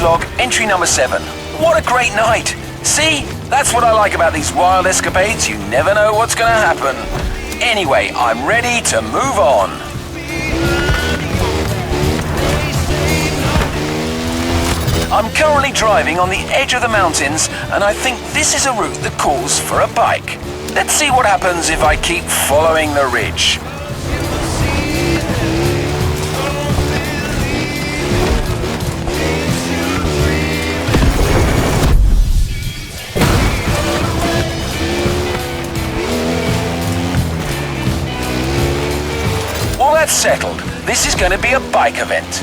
Race log, entry number 7. What a great night! See? That's what I like about these wild escapades. You never know what's gonna happen. Anyway, I'm ready to move on. I'm currently driving on the edge of the mountains, and I think this is a route that calls for a bike. Let's see what happens if I keep following the ridge. Well, that's settled. This is going to be a bike event.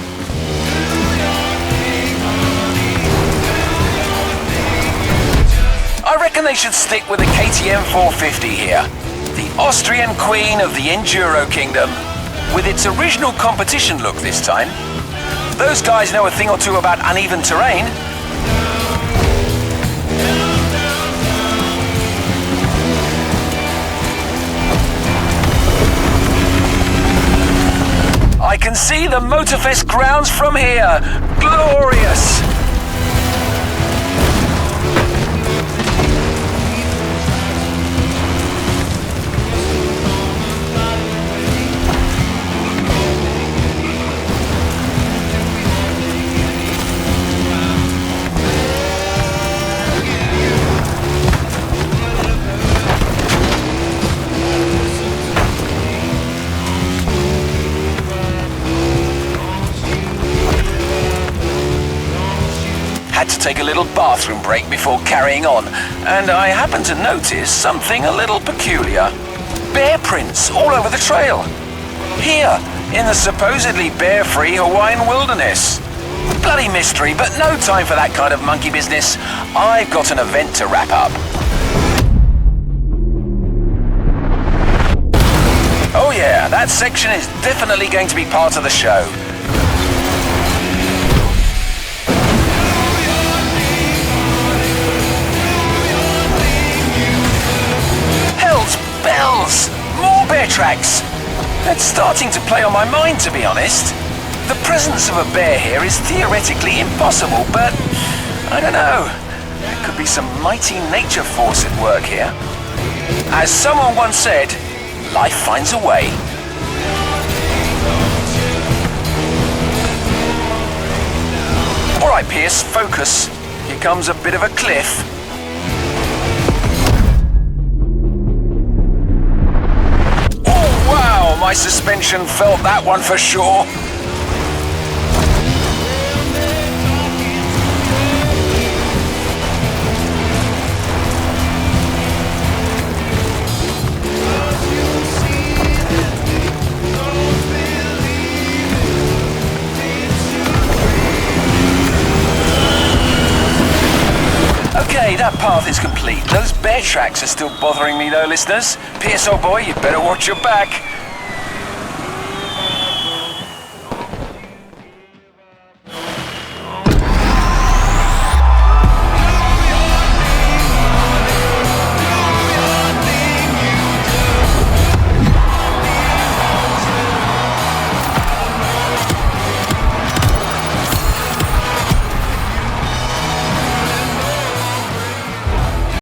I reckon they should stick with the KTM 450 here. The Austrian queen of the Enduro Kingdom, with its original competition look this time. Those guys know a thing or two about uneven terrain. I can see the Motorfest grounds from here. Glorious! Had to take a little bathroom break before carrying on, and I happened to notice something a little peculiar. Bear prints all over the trail. Here, in the supposedly bear-free Hawaiian wilderness. Bloody mystery, but no time for that kind of monkey business. I've got an event to wrap up. Oh yeah, that section is definitely going to be part of the show. Bells! More bear tracks! It's starting to play on my mind, to be honest. The presence of a bear here is theoretically impossible, but I don't know. There could be some mighty nature force at work here. As someone once said, life finds a way. All right, Pierce, focus. Here comes a bit of a cliff. My suspension felt that one for sure. Okay, that path is complete. Those bear tracks are still bothering me though, listeners. Pierce, old boy, you better watch your back.